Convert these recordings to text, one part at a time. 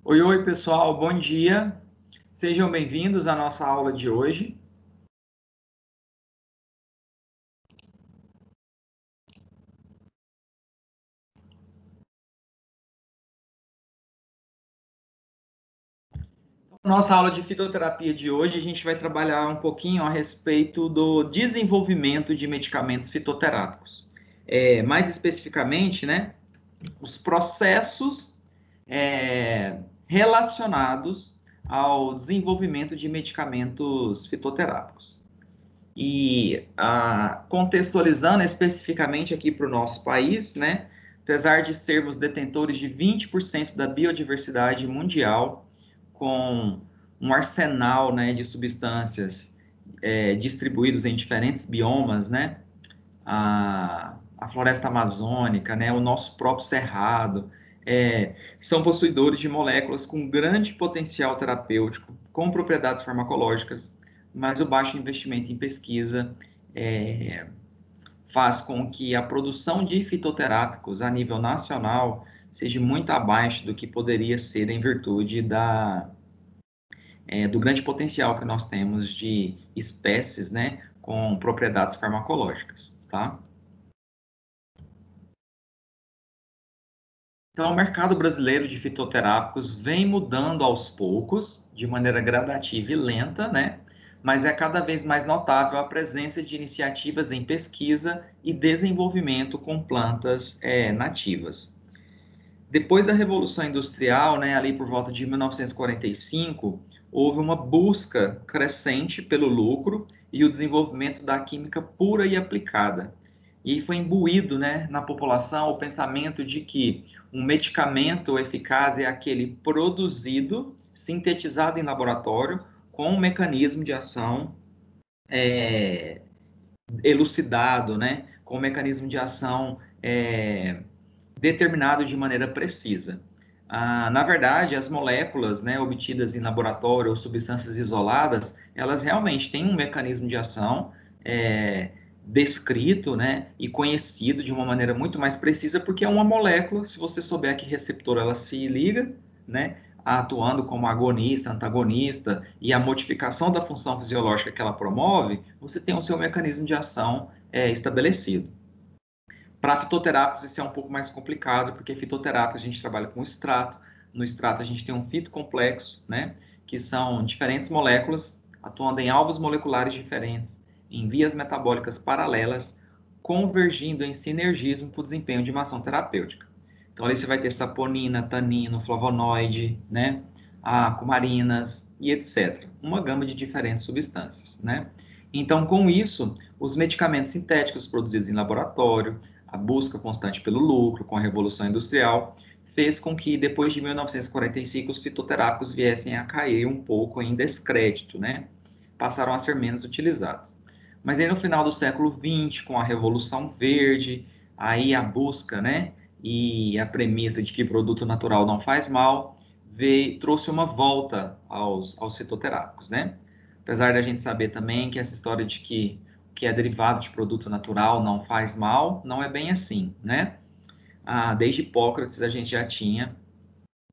Oi, oi, pessoal, bom dia. Sejam bem-vindos à nossa aula de hoje. Nossa aula de fitoterapia de hoje, a gente vai trabalhar um pouquinho a respeito do desenvolvimento de medicamentos fitoterápicos. Mais especificamente, né, os processos relacionados ao desenvolvimento de medicamentos fitoterápicos. Contextualizando especificamente aqui para o nosso país, né, apesar de sermos detentores de 20% da biodiversidade mundial, com um arsenal, né, de substâncias distribuídos em diferentes biomas, né, a floresta amazônica, né, o nosso próprio cerrado, são possuidores de moléculas com grande potencial terapêutico, com propriedades farmacológicas, mas o baixo investimento em pesquisa é, faz com que a produção de fitoterápicos a nível nacional seja muito abaixo do que poderia ser em virtude do grande potencial que nós temos de espécies, né, com propriedades farmacológicas, tá? Então, o mercado brasileiro de fitoterápicos vem mudando aos poucos, de maneira gradativa e lenta, né? Mas é cada vez mais notável a presença de iniciativas em pesquisa e desenvolvimento com plantas nativas. Depois da Revolução Industrial, né, ali por volta de 1945, houve uma busca crescente pelo lucro e o desenvolvimento da química pura e aplicada. E foi imbuído, né, na população o pensamento de que um medicamento eficaz é aquele produzido, sintetizado em laboratório, com um mecanismo de ação é, elucidado, né, com um mecanismo de ação determinado de maneira precisa. Na verdade, as moléculas, né, obtidas em laboratório ou substâncias isoladas, elas realmente têm um mecanismo de ação descrito, né, e conhecido de uma maneira muito mais precisa, porque é uma molécula, se você souber a que receptor ela se liga, né, atuando como agonista, antagonista, e a modificação da função fisiológica que ela promove, você tem o seu mecanismo de ação estabelecido. Para fitoterápicos isso é um pouco mais complicado, porque fitoterápicos a gente trabalha com extrato. No extrato a gente tem um fitocomplexo, né, que são diferentes moléculas atuando em alvos moleculares diferentes, em vias metabólicas paralelas, convergindo em sinergismo para o desempenho de uma ação terapêutica. Então ali você vai ter saponina, tanino, flavonoide, né, cumarinas e etc. Uma gama de diferentes substâncias, né? Então, com isso, os medicamentos sintéticos produzidos em laboratório, a busca constante pelo lucro com a Revolução Industrial, fez com que, depois de 1945, os fitoterápicos viessem a cair um pouco em descrédito, né? Passaram a ser menos utilizados. Mas aí no final do século XX, com a Revolução Verde, aí a busca, né, e a premissa de que produto natural não faz mal, trouxe uma volta aos fitoterápicos, né? Apesar da gente saber também que essa história de que é derivado de produto natural não faz mal, não é bem assim, né? Desde Hipócrates a gente já tinha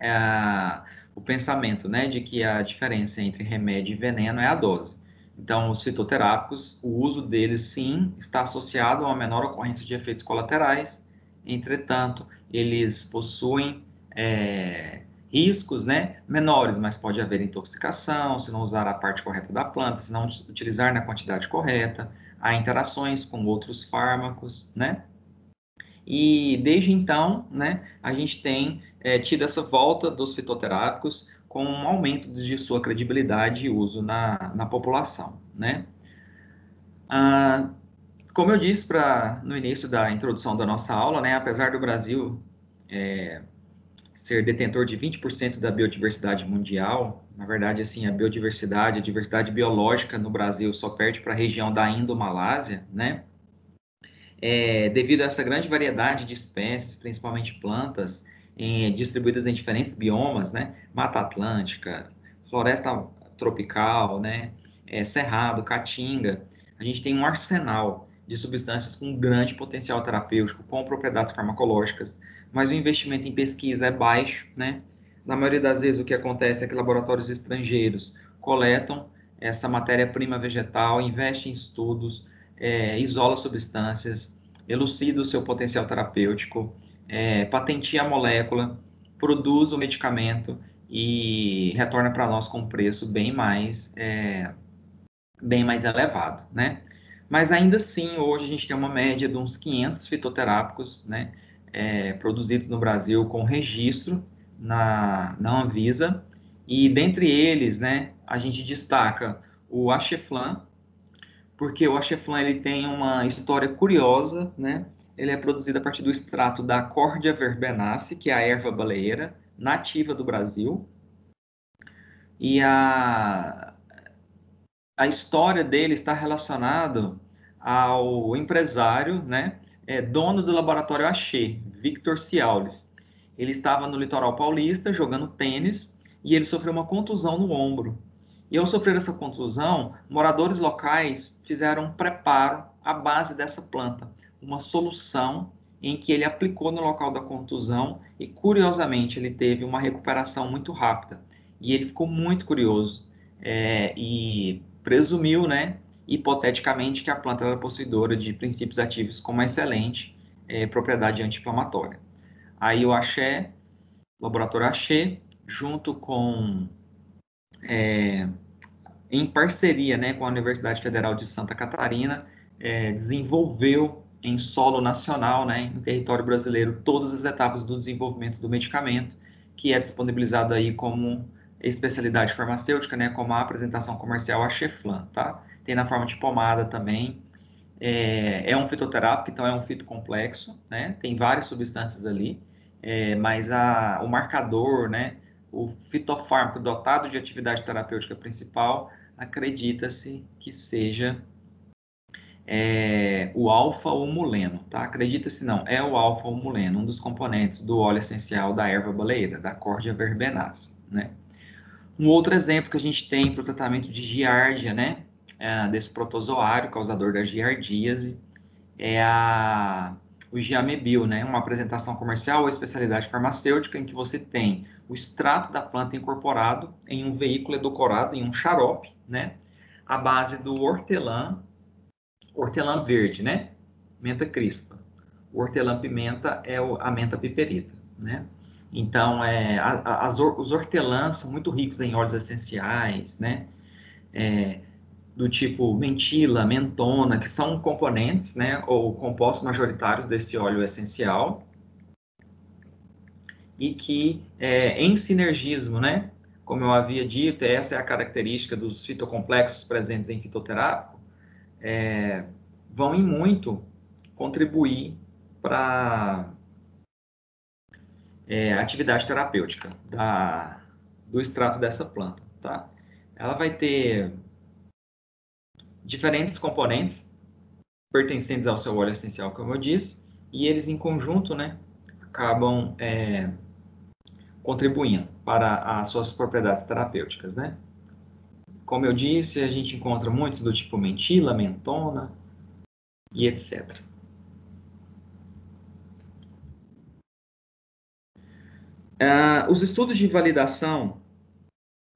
é, o pensamento, né, de que a diferença entre remédio e veneno é a dose. Então, os fitoterápicos, o uso deles sim está associado a uma menor ocorrência de efeitos colaterais. Entretanto, eles possuem riscos, né, menores, mas pode haver intoxicação se não usar a parte correta da planta, se não utilizar na quantidade correta, há interações com outros fármacos, né? E desde então, né, a gente tem tido essa volta dos fitoterápicos com um aumento de sua credibilidade e uso na população, né? Ah, Como eu disse no início da introdução da nossa aula, né, apesar do Brasil ser detentor de 20% da biodiversidade mundial, na verdade, assim, a diversidade biológica no Brasil só perde para a região da Indo-Malásia, né? Devido a essa grande variedade de espécies, principalmente plantas, distribuídas em diferentes biomas, né? Mata Atlântica, floresta tropical, né? Cerrado, caatinga, a gente tem um arsenal de substâncias com grande potencial terapêutico, com propriedades farmacológicas, mas o investimento em pesquisa é baixo, né? Na maioria das vezes, o que acontece é que laboratórios estrangeiros coletam essa matéria-prima vegetal, investem em estudos, isola substâncias, elucida o seu potencial terapêutico, patenteia a molécula, produz o medicamento e retorna para nós com um preço bem mais elevado, né? Mas ainda assim, hoje a gente tem uma média de uns 500 fitoterápicos, né, produzidos no Brasil com registro na Anvisa, e dentre eles, né, a gente destaca o Axeflan, porque o Axeflan ele tem uma história curiosa, né? Ele é produzido a partir do extrato da Cordia verbenaceae, que é a erva baleeira nativa do Brasil, e a história dele está relacionada ao empresário, né, dono do laboratório Axê, Victor Cialis. Ele estava no litoral paulista jogando tênis e ele sofreu uma contusão no ombro. E ao sofrer essa contusão, moradores locais fizeram um preparo à base dessa planta, uma solução em que ele aplicou no local da contusão e, curiosamente, ele teve uma recuperação muito rápida. E ele ficou muito curioso e presumiu, né, hipoteticamente, que a planta era possuidora de princípios ativos com uma excelente propriedade anti-inflamatória. Aí o Axé, o laboratório Axé, junto com, em parceria, né, com a Universidade Federal de Santa Catarina, desenvolveu em solo nacional, né, em território brasileiro, todas as etapas do desenvolvimento do medicamento, que é disponibilizado aí como especialidade farmacêutica, né, como a apresentação comercial Axeflan, tá? Tem na forma de pomada também. É um fitoterápico, então é um fito complexo, né? Tem várias substâncias ali, mas o marcador, né, o fitofármaco dotado de atividade terapêutica principal, acredita-se que seja o alfa-humuleno, tá? Acredita-se não, é o alfa-humuleno, um dos componentes do óleo essencial da erva baleeira, da Cordia verbenaceae, né? Um outro exemplo que a gente tem para o tratamento de giardia, né, desse protozoário causador da giardíase, é o Giamebil, né, uma apresentação comercial ou especialidade farmacêutica em que você tem o extrato da planta incorporado em um veículo edulcorado, em um xarope, né, à base do hortelã verde, né, menta crispa. O hortelã-pimenta é a menta piperita, né? Então, os hortelãs são muito ricos em óleos essenciais, né? Do tipo mentila, mentona, que são componentes, né? Ou compostos majoritários desse óleo essencial e que, em sinergismo, né? Como eu havia dito, essa é a característica dos fitocomplexos presentes em fitoterápico, vão em muito contribuir para a atividade terapêutica do extrato dessa planta, tá? Ela vai ter diferentes componentes pertencentes ao seu óleo essencial, como eu disse, e eles em conjunto, né, acabam contribuindo para as suas propriedades terapêuticas, né? Como eu disse, a gente encontra muitos do tipo mentila, mentona e etc. Os estudos de validação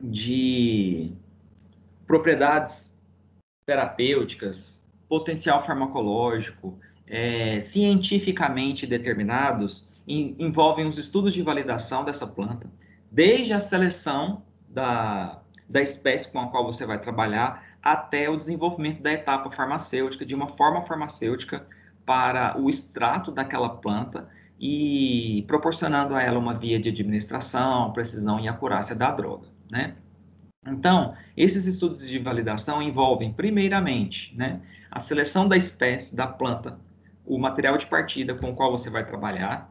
de propriedades terapêuticas, potencial farmacológico, cientificamente determinados, envolvem os estudos de validação dessa planta, desde a seleção da espécie com a qual você vai trabalhar, até o desenvolvimento da etapa farmacêutica, de uma forma farmacêutica para o extrato daquela planta e proporcionando a ela uma via de administração, precisão e acurácia da droga, né? Então, esses estudos de validação envolvem, primeiramente, né, a seleção da espécie, da planta, o material de partida com o qual você vai trabalhar.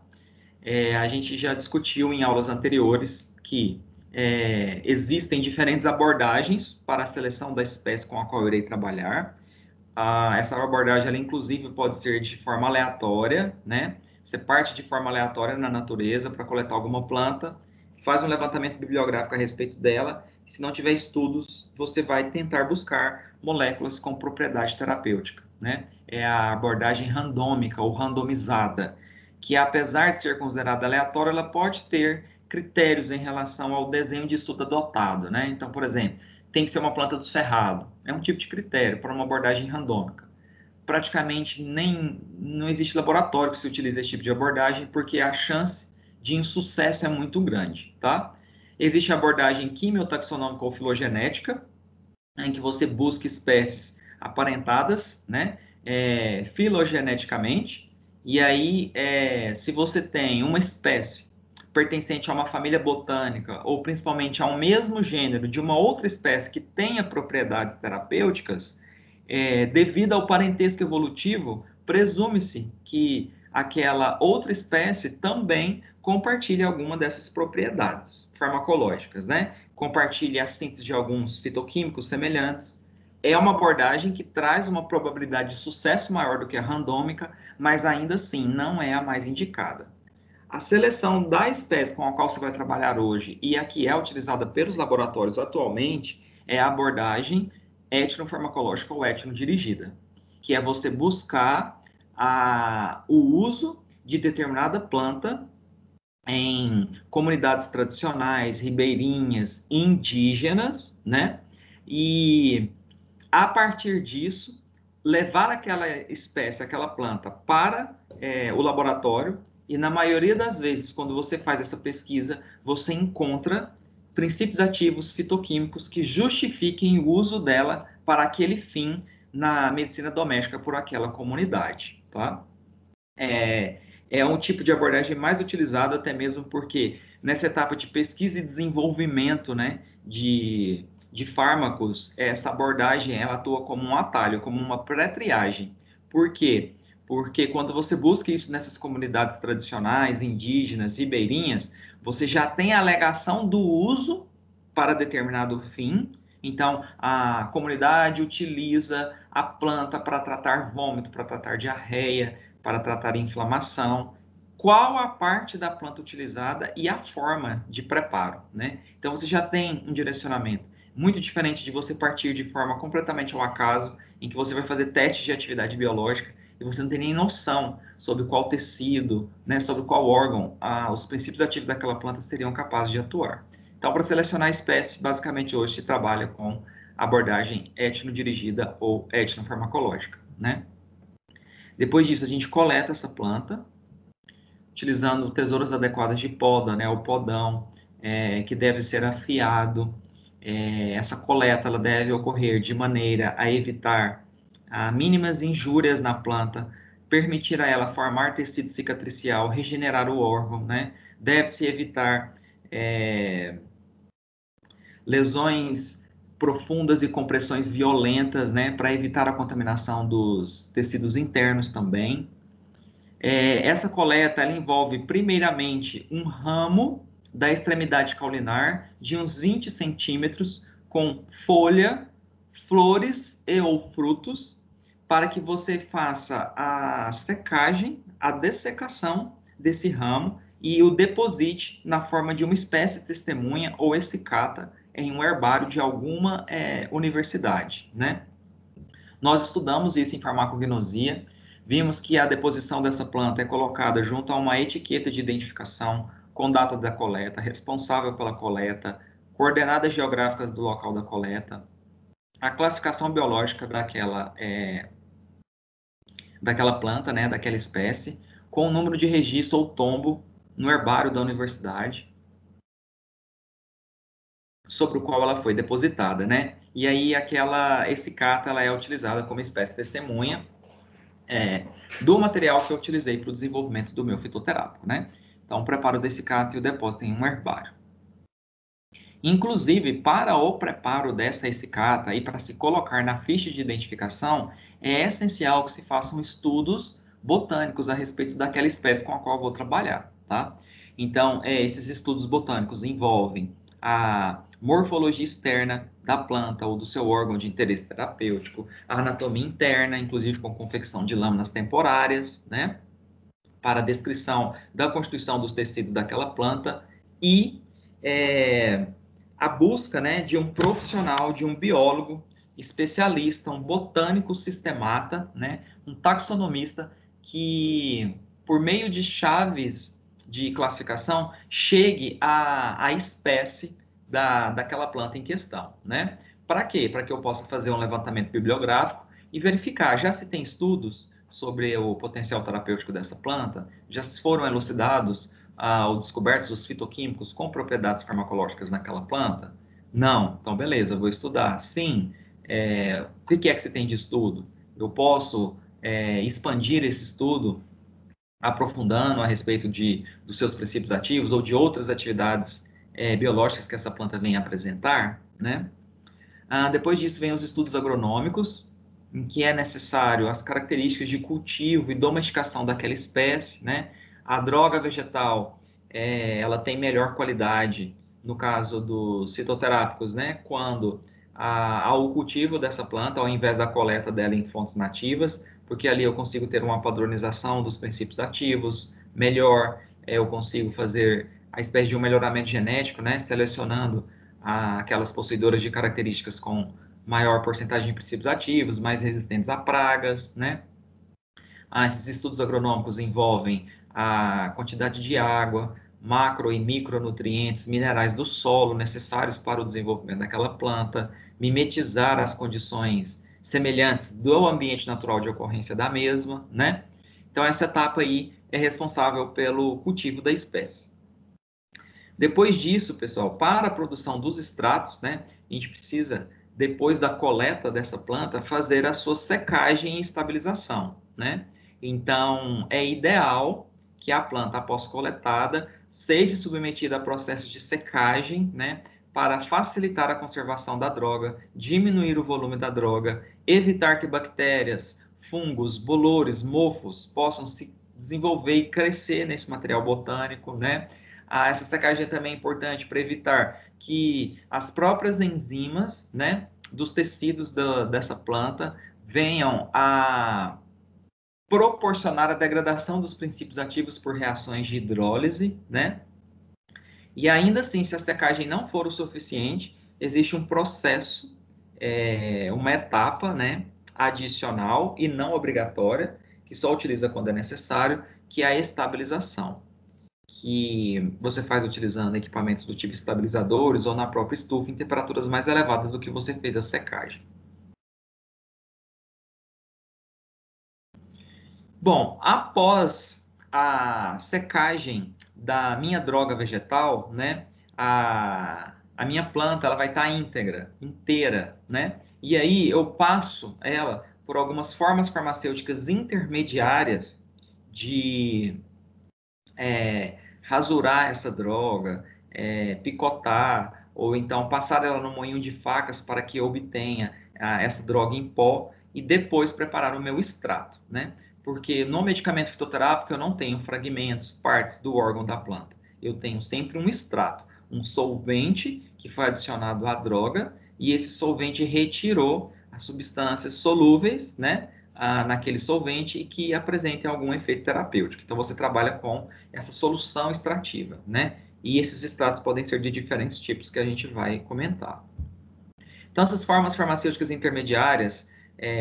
A gente já discutiu em aulas anteriores que existem diferentes abordagens para a seleção da espécie com a qual eu irei trabalhar. Essa abordagem, ela, inclusive, pode ser de forma aleatória, né? Você parte de forma aleatória na natureza para coletar alguma planta, faz um levantamento bibliográfico a respeito dela. Se não tiver estudos, você vai tentar buscar moléculas com propriedade terapêutica, né? É a abordagem randômica ou randomizada, que apesar de ser considerada aleatória, ela pode ter critérios em relação ao desenho de estudo adotado, né? Então, por exemplo, tem que ser uma planta do cerrado. É um tipo de critério para uma abordagem randômica. Praticamente não existe laboratório que se utilize esse tipo de abordagem, porque a chance de insucesso é muito grande, tá? Existe a abordagem quimiotaxonômica ou filogenética, em que você busca espécies aparentadas, né, filogeneticamente, e aí, se você tem uma espécie pertencente a uma família botânica, ou principalmente ao mesmo gênero de uma outra espécie que tenha propriedades terapêuticas, devido ao parentesco evolutivo, presume-se que aquela outra espécie também compartilha alguma dessas propriedades farmacológicas, né? Compartilha a síntese de alguns fitoquímicos semelhantes. É uma abordagem que traz uma probabilidade de sucesso maior do que a randômica, mas ainda assim não é a mais indicada. A seleção da espécie com a qual você vai trabalhar hoje e a que é utilizada pelos laboratórios atualmente é a abordagem etnofarmacológica ou etnodirigida, que é você buscar o uso de determinada planta em comunidades tradicionais, ribeirinhas, indígenas, né? E a partir disso, levar aquela espécie, aquela planta para o laboratório e na maioria das vezes, quando você faz essa pesquisa, você encontra princípios ativos fitoquímicos que justifiquem o uso dela para aquele fim na medicina doméstica por aquela comunidade, tá? É um tipo de abordagem mais utilizado até mesmo porque nessa etapa de pesquisa e desenvolvimento, né, de fármacos, essa abordagem ela atua como um atalho, como uma pré-triagem. Por quê? Porque quando você busca isso nessas comunidades tradicionais, indígenas, ribeirinhas, você já tem a alegação do uso para determinado fim. Então, a comunidade utiliza a planta para tratar vômito, para tratar diarreia, para tratar inflamação. Qual a parte da planta utilizada e a forma de preparo, né? Então, você já tem um direcionamento muito diferente de você partir de forma completamente ao acaso, em que você vai fazer testes de atividade biológica e você não tem nem noção sobre qual tecido, né, sobre qual órgão os princípios ativos daquela planta seriam capazes de atuar. Então, para selecionar a espécie, basicamente hoje se trabalha com abordagem etnodirigida ou etnofarmacológica, né? Depois disso, a gente coleta essa planta, utilizando tesouras adequadas de poda, né, o podão, que deve ser afiado. Essa coleta ela deve ocorrer de maneira a evitar mínimas injúrias na planta, permitir a ela formar tecido cicatricial, regenerar o órgão, né? Deve-se evitar lesões profundas e compressões violentas, né, para evitar a contaminação dos tecidos internos também. Essa coleta ela envolve primeiramente um ramo da extremidade caulinar de uns 20 centímetros com folha, flores e ou frutos, para que você faça a secagem, a dessecação desse ramo e o deposite na forma de uma espécie testemunha ou essicata em um herbário de alguma universidade, né? Nós estudamos isso em farmacognosia, vimos que a deposição dessa planta é colocada junto a uma etiqueta de identificação com data da coleta, responsável pela coleta, coordenadas geográficas do local da coleta, a classificação biológica daquela planta, né, daquela espécie, com o número de registro ou tombo no herbário da universidade, sobre o qual ela foi depositada, né? E aí esse cata ela é utilizada como espécie testemunha do material que eu utilizei para o desenvolvimento do meu fitoterápico, né? Então, o preparo desse cata e o depósito em um herbário. Inclusive, para o preparo dessa essicata e para se colocar na ficha de identificação, é essencial que se façam estudos botânicos a respeito daquela espécie com a qual eu vou trabalhar, tá? Então, esses estudos botânicos envolvem a morfologia externa da planta ou do seu órgão de interesse terapêutico, a anatomia interna, inclusive com confecção de lâminas temporárias, né? Para a descrição da constituição dos tecidos daquela planta e a busca, né, de um profissional, de um biólogo especialista, um botânico sistemata, né, um taxonomista que, por meio de chaves de classificação chegue à espécie daquela planta em questão, né? Para quê? Para que eu possa fazer um levantamento bibliográfico e verificar, já se tem estudos sobre o potencial terapêutico dessa planta, já foram elucidados ou descobertos os fitoquímicos com propriedades farmacológicas naquela planta? Não. Então, beleza, eu vou estudar. Sim. O que é que você tem de estudo? Eu posso expandir esse estudo aprofundando a respeito dos seus princípios ativos ou de outras atividades biológicas que essa planta vem apresentar, né? Depois disso, vem os estudos agronômicos, em que é necessário as características de cultivo e domesticação daquela espécie, né? A droga vegetal, ela tem melhor qualidade, no caso dos fitoterápicos, né? Quando há o cultivo dessa planta, ao invés da coleta dela em fontes nativas, porque ali eu consigo ter uma padronização dos princípios ativos melhor, eu consigo fazer a espécie de um melhoramento genético, né? Selecionando aquelas possuidoras de características com maior porcentagem de princípios ativos, mais resistentes a pragas, né? Esses estudos agronômicos envolvem a quantidade de água, macro e micronutrientes, minerais do solo necessários para o desenvolvimento daquela planta, mimetizar as condições semelhantes do ambiente natural de ocorrência da mesma, né? Então, essa etapa aí é responsável pelo cultivo da espécie. Depois disso, pessoal, para a produção dos extratos, né, a gente precisa, depois da coleta dessa planta, fazer a sua secagem e estabilização, né? Então, é ideal que a planta, após coletada, seja submetida a processos de secagem, né, para facilitar a conservação da droga, diminuir o volume da droga, evitar que bactérias, fungos, bolores, mofos possam se desenvolver e crescer nesse material botânico, né? Essa secagem também é importante para evitar que as próprias enzimas, né, dos tecidos dessa planta venham a proporcionar a degradação dos princípios ativos por reações de hidrólise, né? E ainda assim, se a secagem não for o suficiente, existe um processo, uma etapa, né, adicional e não obrigatória, que só utiliza quando é necessário, que é a estabilização, que você faz utilizando equipamentos do tipo estabilizadores ou na própria estufa em temperaturas mais elevadas do que você fez a secagem. Bom, após a secagem da minha droga vegetal, né, a minha planta ela vai estar íntegra, inteira, né? E aí eu passo ela por algumas formas farmacêuticas intermediárias de rasurar essa droga, picotar, ou então passar ela no moinho de facas para que eu obtenha essa droga em pó e depois preparar o meu extrato, né? Porque no medicamento fitoterápico eu não tenho fragmentos, partes do órgão da planta. Eu tenho sempre um extrato, um solvente que foi adicionado à droga e esse solvente retirou as substâncias solúveis, né? Naquele solvente e que apresentem algum efeito terapêutico. Então você trabalha com essa solução extrativa, né? E esses extratos podem ser de diferentes tipos que a gente vai comentar. Então, essas formas farmacêuticas intermediárias,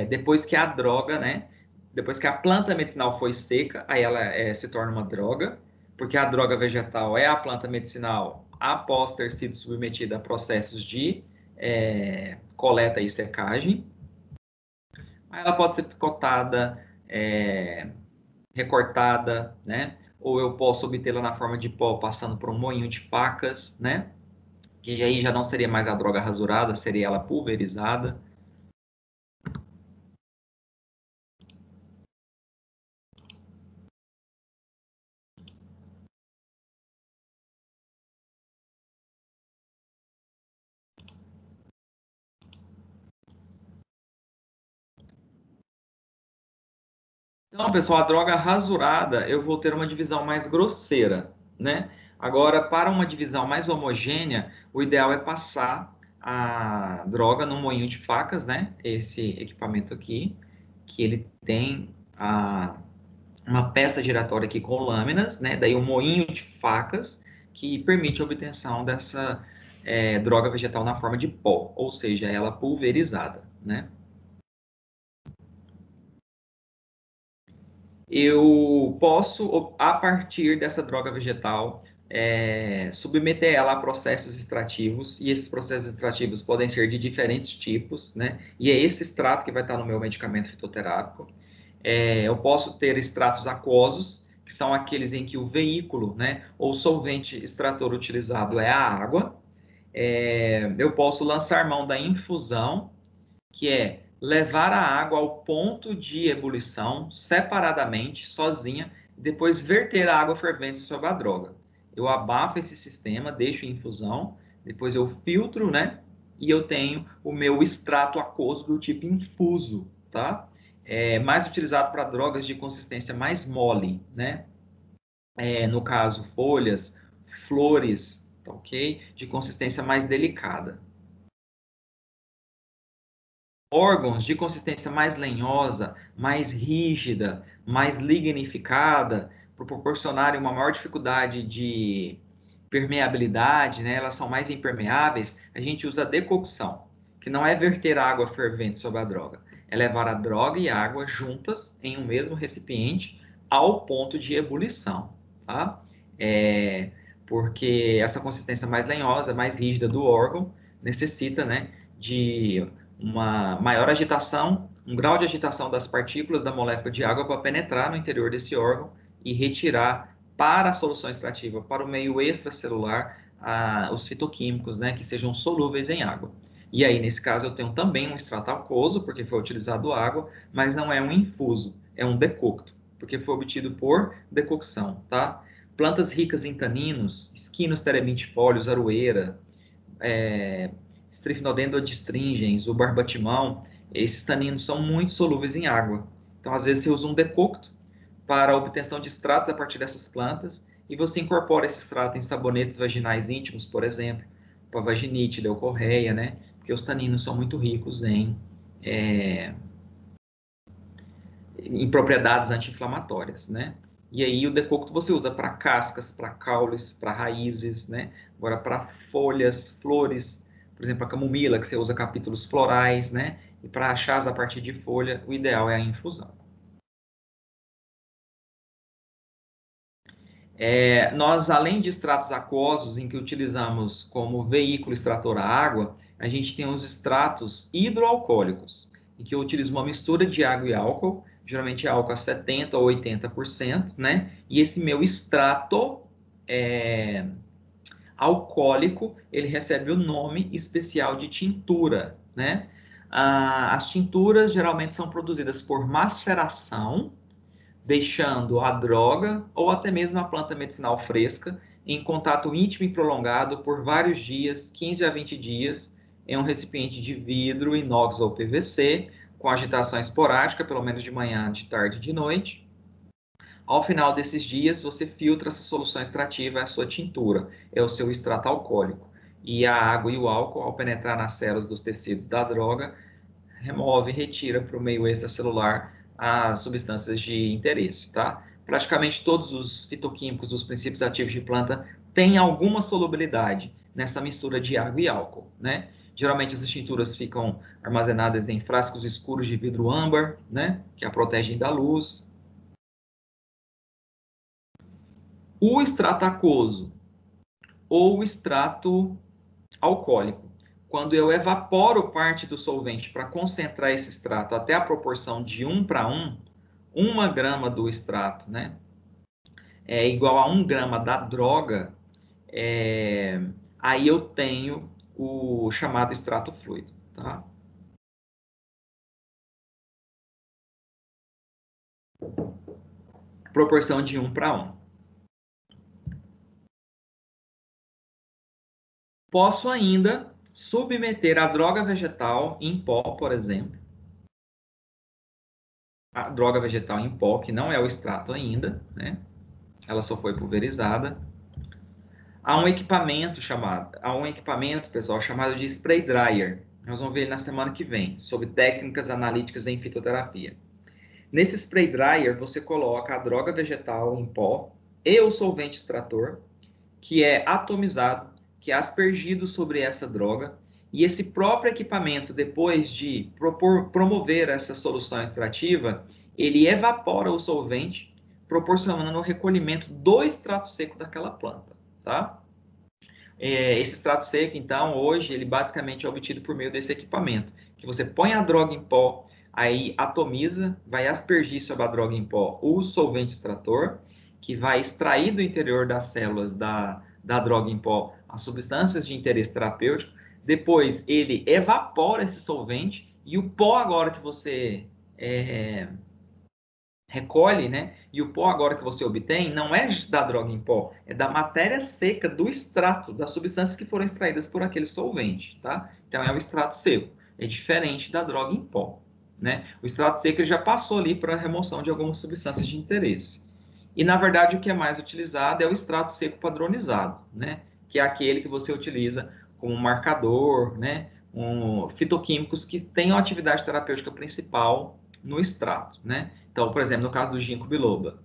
depois que a droga, né? Depois que a planta medicinal foi seca, aí ela se torna uma droga, porque a droga vegetal é a planta medicinal após ter sido submetida a processos de coleta e secagem. Aí ela pode ser picotada, recortada, né? Ou eu posso obtê-la na forma de pó passando por um moinho de facas, né? Que aí já não seria mais a droga rasurada, seria ela pulverizada. Então, pessoal, a droga rasurada eu vou ter uma divisão mais grosseira, né? Agora, para uma divisão mais homogênea, o ideal é passar a droga no moinho de facas, né? Esse equipamento aqui, que ele tem uma peça giratória aqui com lâminas, né? Daí um moinho de facas que permite a obtenção dessa droga vegetal na forma de pó, ou seja, ela pulverizada, né? eu posso, a partir dessa droga vegetal, submeter ela a processos extrativos, e esses processos extrativos podem ser de diferentes tipos, né? E é esse extrato que vai estar no meu medicamento fitoterápico. Eu posso ter extratos aquosos, que são aqueles em que o veículo, né, ou solvente extrator utilizado é a água. Eu posso lançar mão da infusão, que é levar a água ao ponto de ebulição separadamente, sozinha, e depois verter a água fervente sobre a droga. Eu abafo esse sistema, deixo em infusão, depois eu filtro, né? E eu tenho o meu extrato aquoso do tipo infuso, tá? É mais utilizado para drogas de consistência mais mole, né? No caso, folhas, flores, tá ok? De consistência mais delicada. Órgãos de consistência mais lenhosa, mais rígida, mais lignificada, por proporcionarem uma maior dificuldade de permeabilidade, né? Elas são mais impermeáveis, a gente usa decocção, que não é verter água fervente sobre a droga, é levar a droga e a água juntas em um mesmo recipiente ao ponto de ebulição, tá? É, porque essa consistência mais lenhosa, mais rígida do órgão, necessita, né, de uma maior agitação, um grau de agitação das partículas da molécula de água para penetrar no interior desse órgão e retirar para a solução extrativa, para o meio extracelular, os fitoquímicos, né, que sejam solúveis em água. E aí, nesse caso, eu tenho também um extrato aquoso, porque foi utilizado água, mas não é um infuso, é um decocto, porque foi obtido por decocção, tá? Plantas ricas em taninos, esquinos terebintifólios, aroeira, é, Strychnodendron adstringens, o barbatimão, esses taninos são muito solúveis em água. Então, às vezes, você usa um decocto para a obtenção de extratos a partir dessas plantas e você incorpora esse extrato em sabonetes vaginais íntimos, por exemplo, para vaginite, leucorreia, né? Porque os taninos são muito ricos é, em propriedades anti-inflamatórias, né? E aí o decocto você usa para cascas, para caules, para raízes, né? Agora para folhas, flores, por exemplo, a camomila, que você usa capítulos florais, né? E para chás a partir de folha, o ideal é a infusão. Nós, além de extratos aquosos, em que utilizamos como veículo extrator a água, a gente tem os extratos hidroalcoólicos, em que eu utilizo uma mistura de água e álcool, geralmente álcool a 70% ou 80%, né? E esse meu extrato é, alcoólico, ele recebe o nome especial de tintura, né? As tinturas geralmente são produzidas por maceração, deixando a droga ou até mesmo a planta medicinal fresca em contato íntimo e prolongado por vários dias, 15 a 20 dias, em um recipiente de vidro, inox ou PVC, com agitação esporádica, pelo menos de manhã, de tarde e de noite. Ao final desses dias, você filtra essa solução extrativa, é a sua tintura, é o seu extrato alcoólico. E a água e o álcool, ao penetrar nas células dos tecidos da droga, remove e retira para o meio extracelular as substâncias de interesse, tá? Praticamente todos os fitoquímicos, os princípios ativos de planta, têm alguma solubilidade nessa mistura de água e álcool, né? Geralmente as tinturas ficam armazenadas em frascos escuros de vidro âmbar, né? Que a protegem da luz. O extrato aquoso ou o extrato alcoólico. Quando eu evaporo parte do solvente para concentrar esse extrato até a proporção de 1:1, 1 grama do extrato, né, é igual a 1 grama da droga, é, aí eu tenho o chamado extrato fluido, tá? Proporção de 1:1. Posso ainda submeter a droga vegetal em pó, por exemplo, a droga vegetal em pó, que não é o extrato ainda, né? Ela só foi pulverizada. Há um equipamento, pessoal, chamado de spray dryer. Nós vamos ver ele na semana que vem, sobre técnicas analíticas em fitoterapia. Nesse spray dryer, você coloca a droga vegetal em pó e o solvente extrator, que é atomizado, que é aspergido sobre essa droga, e esse próprio equipamento, depois de promover essa solução extrativa, ele evapora o solvente, proporcionando o recolhimento do extrato seco daquela planta, tá? Esse extrato seco, então, hoje, ele basicamente é obtido por meio desse equipamento, que você põe a droga em pó, aí atomiza, vai aspergir sobre a droga em pó o solvente extrator, que vai extrair do interior das células da droga em pó as substâncias de interesse terapêutico, depois ele evapora esse solvente, e o pó agora que você recolhe, né? E o pó agora que você obtém não é da droga em pó, é da matéria seca do extrato, das substâncias que foram extraídas por aquele solvente, tá? Então é o extrato seco, é diferente da droga em pó, né? O extrato seco ele já passou ali para a remoção de algumas substâncias de interesse. E na verdade o que é mais utilizado é o extrato seco padronizado, né? Que é aquele que você utiliza como marcador, né? Fitoquímicos que têm a atividade terapêutica principal no extrato, né? Então, por exemplo, no caso do ginkgo biloba,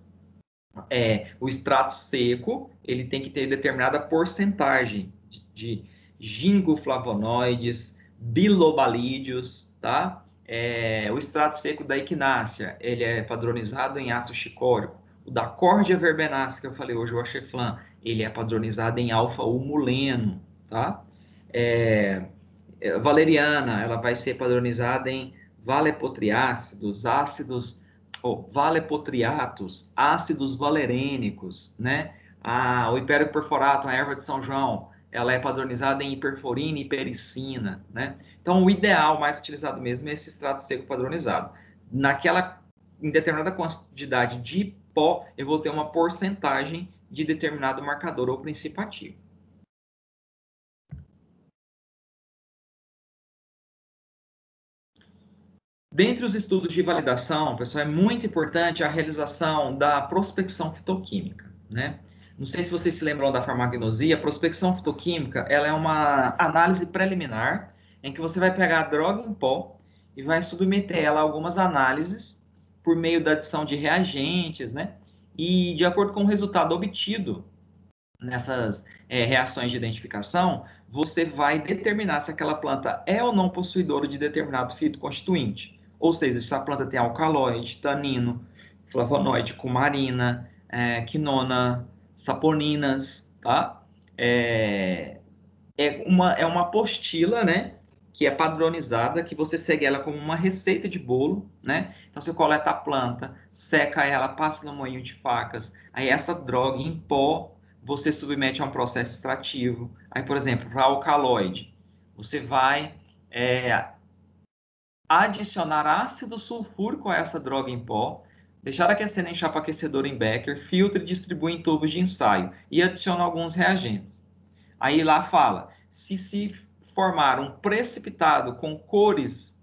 o extrato seco ele tem que ter determinada porcentagem de gingoflavonoides, bilobalídeos, tá? O extrato seco da equinácea ele é padronizado em ácido chicórico. O da Cordia verbenácea que eu falei hoje, o Acheflan, ele é padronizado em alfa-humuleno, tá? Valeriana, ela vai ser padronizada em valepotriácidos, ácidos, valepotriatos, ácidos valerênicos, né? O hiperperforato, a erva de São João, ela é padronizada em hiperforina e hipericina, né? Então, o ideal, mais utilizado mesmo, é esse extrato seco padronizado. Em determinada quantidade de pó, eu vou ter uma porcentagem de determinado marcador ou princípio ativo. Dentre os estudos de validação, pessoal, é muito importante a realização da prospecção fitoquímica, né? Não sei se vocês se lembram da farmacognosia, a prospecção fitoquímica, ela é uma análise preliminar em que você vai pegar a droga em pó e vai submeter ela a algumas análises por meio da adição de reagentes, né? E de acordo com o resultado obtido nessas reações de identificação, você vai determinar se aquela planta é ou não possuidora de determinado fitoconstituinte. Ou seja, se a planta tem alcaloide, tanino, flavonoide, cumarina, quinona, saponinas, tá? É uma apostila, né? Que é padronizada, que você segue ela como uma receita de bolo, né? Então você coleta a planta, seca ela, passa no moinho de facas, aí essa droga em pó você submete a um processo extrativo. Aí, por exemplo, para alcaloide, você vai adicionar ácido sulfúrico a essa droga em pó, deixar aquecendo em chapa aquecedora em Becker, filtra e distribui em tubos de ensaio e adiciona alguns reagentes. Aí lá fala, se formar um precipitado com cores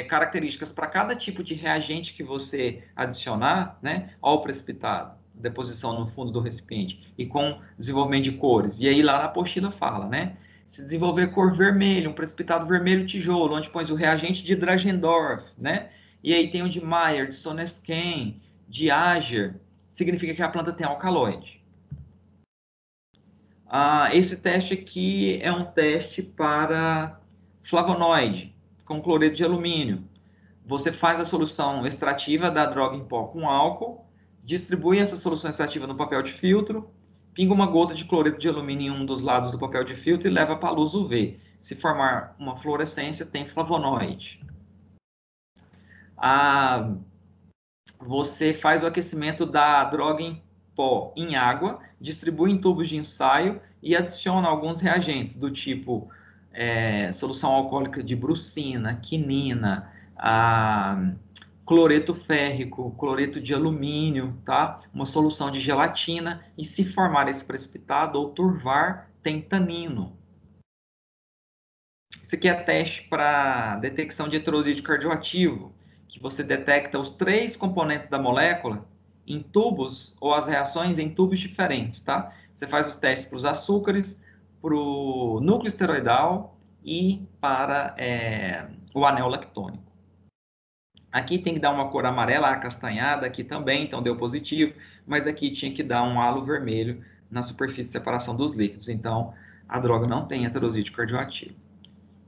características para cada tipo de reagente que você adicionar, né, ao precipitado, deposição no fundo do recipiente, e com desenvolvimento de cores. E aí lá na apostila fala, né, se desenvolver cor vermelha, um precipitado vermelho tijolo, onde põe o reagente de Dragendorf, né, e aí tem o de Mayer, de Sonesken, de Ager, significa que a planta tem alcaloide. Esse teste aqui é um teste para flavonoide, com cloreto de alumínio. Você faz a solução extrativa da droga em pó com álcool, distribui essa solução extrativa no papel de filtro, pinga uma gota de cloreto de alumínio em um dos lados do papel de filtro e leva para a luz UV. Se formar uma fluorescência, tem flavonoide. Você faz o aquecimento da droga em pó em água, distribui em tubos de ensaio e adiciona alguns reagentes do tipo solução alcoólica de brucina, quinina, cloreto férrico, cloreto de alumínio, tá? Uma solução de gelatina e se formar esse precipitado ou turvar, tem tanino. Isso aqui é teste para detecção de heterosídeo cardioativo, que você detecta os 3 componentes da molécula em tubos, ou as reações em tubos diferentes, tá? Você faz os testes para os açúcares, para o núcleo esteroidal e para o anel lactônico. Aqui tem que dar uma cor amarela acastanhada, aqui também, então deu positivo, mas aqui tinha que dar um halo vermelho na superfície de separação dos líquidos, então a droga não tem heterosídeo cardioativo.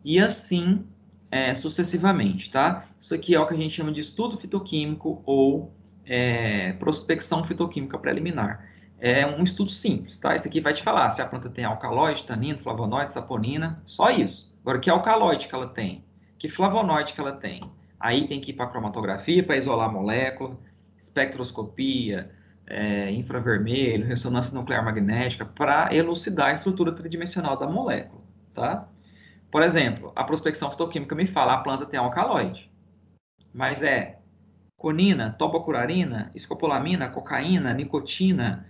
E assim, sucessivamente, tá? Isso aqui é o que a gente chama de estudo fitoquímico ou prospecção fitoquímica preliminar. É um estudo simples, tá? Esse aqui vai te falar se a planta tem alcaloide, tanino, flavonoide, saponina, só isso. Agora, que alcaloide que ela tem? Que flavonoide que ela tem? Aí tem que ir para a cromatografia para isolar a molécula, espectroscopia, infravermelho, ressonância nuclear magnética, para elucidar a estrutura tridimensional da molécula, tá? Por exemplo, a prospecção fitoquímica me fala a planta tem alcaloide, mas conina, tobacurarina, escopolamina, cocaína, nicotina,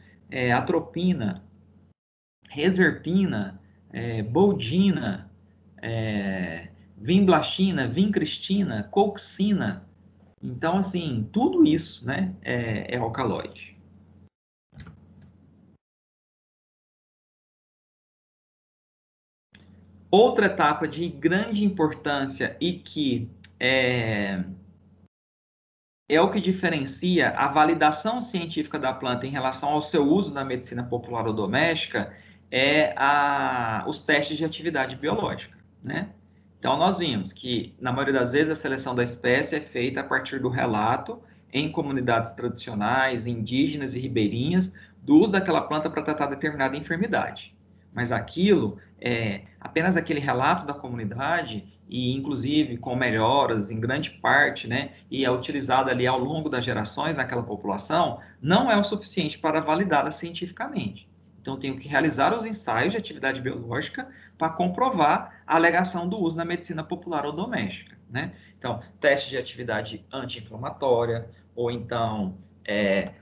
atropina, reserpina, boldina, vinblastina, vincristina, coxina. Então, assim, tudo isso, né, é alcaloide. Outra etapa de grande importância e que é o que diferencia a validação científica da planta em relação ao seu uso na medicina popular ou doméstica os testes de atividade biológica, né? Então, nós vimos que, na maioria das vezes, a seleção da espécie é feita a partir do relato em comunidades tradicionais, indígenas e ribeirinhas, do uso daquela planta para tratar determinada enfermidade. Mas aquilo é apenas aquele relato da comunidade e, inclusive, com melhoras em grande parte, né, e é utilizado ali ao longo das gerações naquela população, não é o suficiente para validá-la cientificamente. Então, tenho que realizar os ensaios de atividade biológica para comprovar a alegação do uso na medicina popular ou doméstica, né? Então, teste de atividade anti-inflamatória, ou então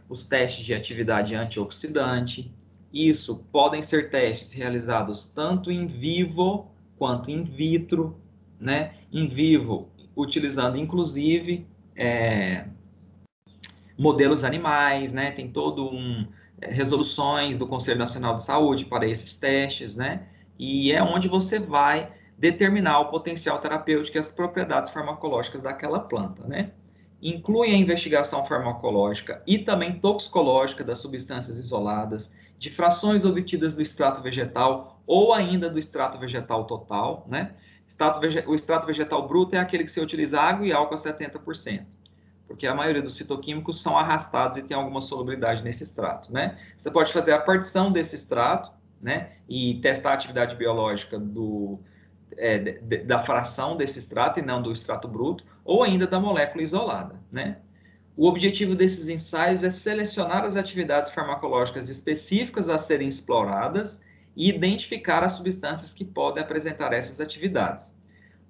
os testes de atividade antioxidante. Isso podem ser testes realizados tanto em vivo quanto in vitro, né? Em vivo, utilizando inclusive modelos animais, né? Tem todo resoluções do Conselho Nacional de Saúde para esses testes, né? E é onde você vai determinar o potencial terapêutico e as propriedades farmacológicas daquela planta, né? Inclui a investigação farmacológica e também toxicológica das substâncias isoladas, de frações obtidas do extrato vegetal ou ainda do extrato vegetal total, né? O extrato vegetal bruto é aquele que se utiliza água e álcool a 70%, porque a maioria dos fitoquímicos são arrastados e tem alguma solubilidade nesse extrato, né? Você pode fazer a partição desse extrato, né? E testar a atividade biológica da fração desse extrato e não do extrato bruto, ou ainda da molécula isolada, né? O objetivo desses ensaios é selecionar as atividades farmacológicas específicas a serem exploradas e identificar as substâncias que podem apresentar essas atividades.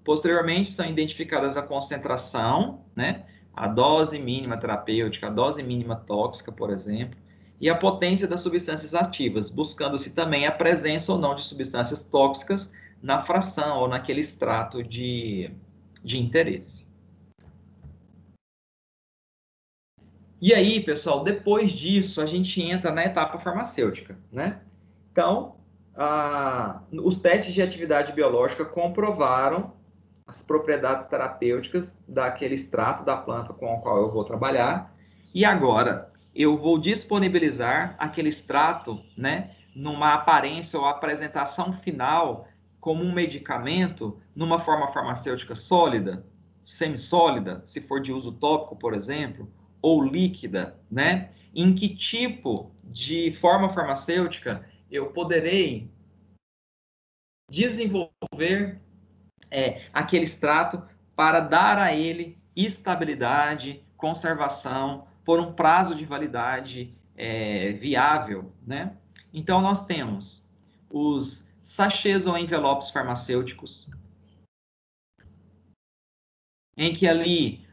Posteriormente, são identificadas a concentração, né? A dose mínima terapêutica, a dose mínima tóxica, por exemplo, e a potência das substâncias ativas, buscando-se também a presença ou não de substâncias tóxicas na fração ou naquele extrato de interesse. E aí, pessoal, depois disso, a gente entra na etapa farmacêutica, né? Então, os testes de atividade biológica comprovaram as propriedades terapêuticas daquele extrato da planta com o qual eu vou trabalhar. E agora, eu vou disponibilizar aquele extrato, né, numa aparência ou apresentação final como um medicamento, numa forma farmacêutica sólida, semissólida, se for de uso tópico, por exemplo, ou líquida, né? Em que tipo de forma farmacêutica eu poderei desenvolver aquele extrato para dar a ele estabilidade, conservação, por um prazo de validade viável, né? Então, nós temos os sachês ou envelopes farmacêuticos, em que ali,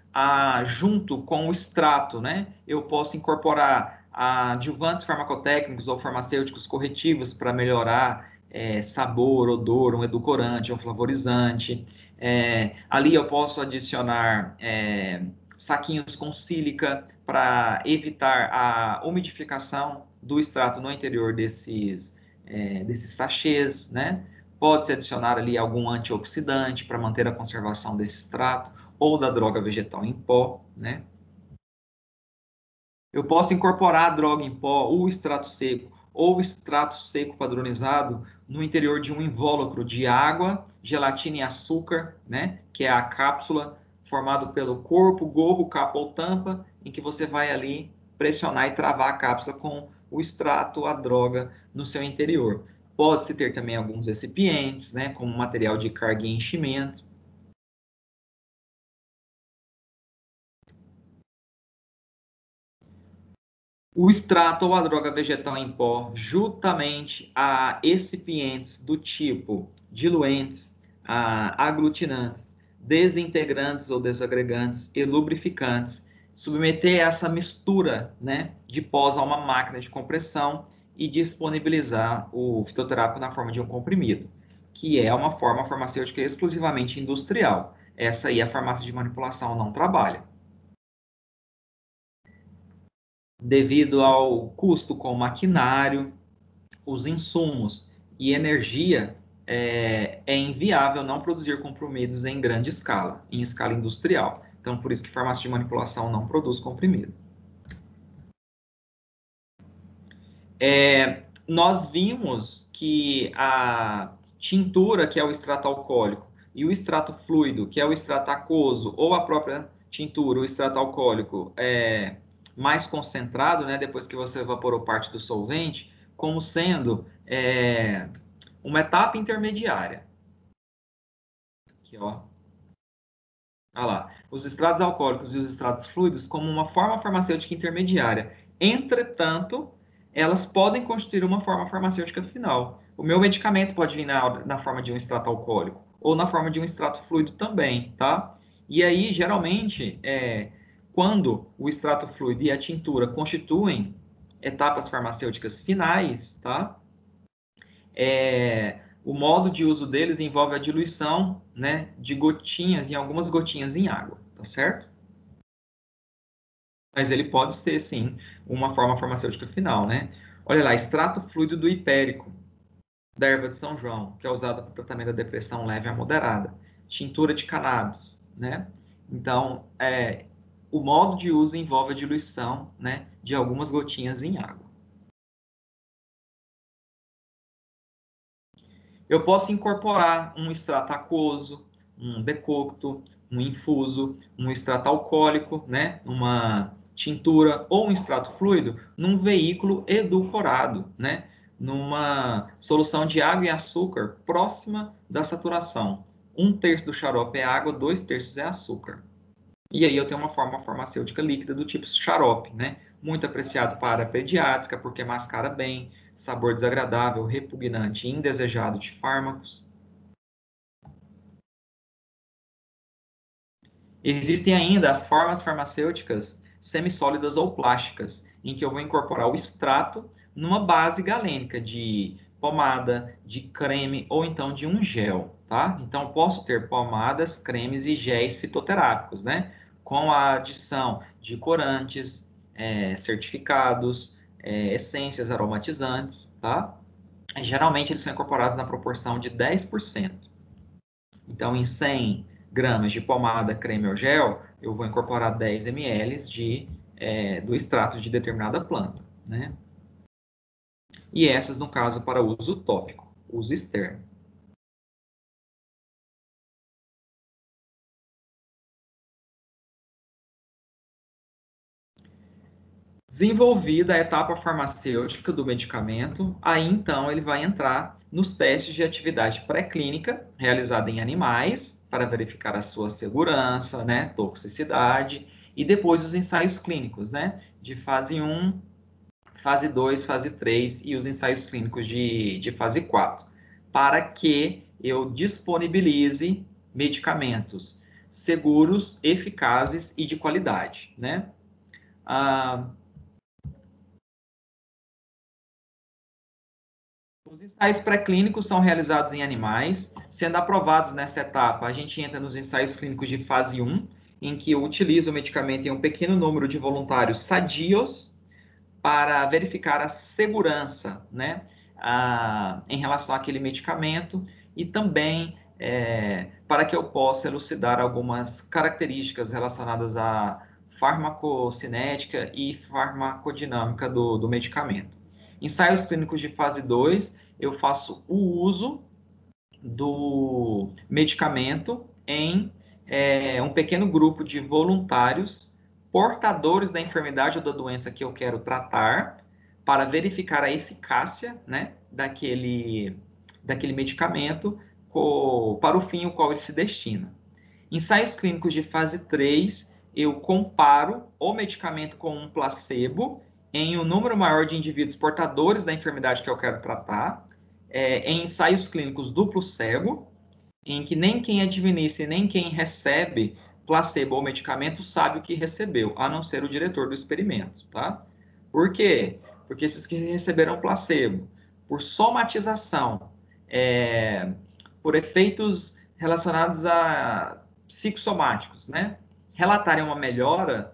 junto com o extrato, né, eu posso incorporar adjuvantes farmacotécnicos ou farmacêuticos corretivos para melhorar sabor, odor, um edulcorante, um flavorizante. Ali eu posso adicionar saquinhos com sílica para evitar a umidificação do extrato no interior desses sachês, né? Pode-se adicionar ali algum antioxidante para manter a conservação desse extrato ou da droga vegetal em pó, né? Eu posso incorporar a droga em pó, o extrato seco ou o extrato seco padronizado no interior de um invólucro de água, gelatina e açúcar, né? Que é a cápsula formado pelo corpo, gorro, capa ou tampa, em que você vai ali pressionar e travar a cápsula com o extrato, a droga no seu interior. Pode-se ter também alguns recipientes, né, como material de carga e enchimento. O extrato ou a droga vegetal em pó, juntamente a excipientes do tipo diluentes, aglutinantes, desintegrantes ou desagregantes e lubrificantes, submeter essa mistura, né, de pós a uma máquina de compressão e disponibilizar o fitoterápico na forma de um comprimido, que é uma forma farmacêutica exclusivamente industrial. Essa aí a farmácia de manipulação não trabalha. Devido ao custo com maquinário, os insumos e energia, é inviável não produzir comprimidos em grande escala, em escala industrial. Então, por isso que farmácia de manipulação não produz comprimido. Nós vimos que a tintura, que é o extrato alcoólico, e o extrato fluido, que é o extrato aquoso, ou a própria tintura, o extrato alcoólico, mais concentrado, né, depois que você evaporou parte do solvente, como sendo uma etapa intermediária. Aqui, ó. Olha lá. Os extratos alcoólicos e os extratos fluidos como uma forma farmacêutica intermediária. Entretanto, elas podem constituir uma forma farmacêutica final. O meu medicamento pode vir na forma de um extrato alcoólico ou na forma de um extrato fluido também, tá? E aí, geralmente, quando o extrato fluido e a tintura constituem etapas farmacêuticas finais, tá? O modo de uso deles envolve a diluição, né, de gotinhas, em algumas gotinhas em água, tá certo? Mas ele pode ser, sim, uma forma farmacêutica final, né? Olha lá, extrato fluido do hipérico, da erva de São João, que é usada para o tratamento da depressão leve a moderada. Tintura de cannabis, né? Então, o modo de uso envolve a diluição, né, de algumas gotinhas em água. Eu posso incorporar um extrato aquoso, um decocto, um infuso, um extrato alcoólico, né, uma tintura ou um extrato fluido num veículo edulcorado, né, numa solução de água e açúcar próxima da saturação. 1/3 do xarope é água, 2/3 é açúcar. E aí eu tenho uma forma farmacêutica líquida do tipo xarope, né? Muito apreciado para a área pediátrica, porque mascara bem, sabor desagradável, repugnante e indesejado de fármacos. Existem ainda as formas farmacêuticas semissólidas ou plásticas, em que eu vou incorporar o extrato numa base galênica de pomada, de creme ou então de um gel, tá? Então, posso ter pomadas, cremes e géis fitoterápicos, né? Com a adição de corantes, certificados, essências aromatizantes, tá? Geralmente, eles são incorporados na proporção de 10%. Então, em 100 gramas de pomada, creme ou gel, eu vou incorporar 10 ml do extrato de determinada planta, né? E essas, no caso, para uso tópico, uso externo. Desenvolvida a etapa farmacêutica do medicamento, aí então ele vai entrar nos testes de atividade pré-clínica realizada em animais para verificar a sua segurança, né, toxicidade, e depois os ensaios clínicos, né, de fase 1, fase 2, fase 3 e os ensaios clínicos de fase 4, para que eu disponibilize medicamentos seguros, eficazes e de qualidade, né? Ah, Os ensaios pré-clínicos são realizados em animais, sendo aprovados nessa etapa. A gente entra nos ensaios clínicos de fase 1, em que eu utilizo o medicamento em um pequeno número de voluntários sadios para verificar a segurança, né, em relação àquele medicamento e também para que eu possa elucidar algumas características relacionadas à farmacocinética e farmacodinâmica do medicamento. Ensaios clínicos de fase 2, eu faço o uso do medicamento em um pequeno grupo de voluntários portadores da enfermidade ou da doença que eu quero tratar, para verificar a eficácia, né, daquele medicamento para o fim ao qual ele se destina. Ensaios clínicos de fase 3, eu comparo o medicamento com um placebo em um número maior de indivíduos portadores da enfermidade que eu quero tratar, em ensaios clínicos duplo cego, em que nem quem administra e nem quem recebe placebo ou medicamento sabe o que recebeu, a não ser o diretor do experimento, tá? Por quê? Porque esses que receberam placebo, por somatização, por efeitos relacionados a psicossomáticos, né? Relatarem uma melhora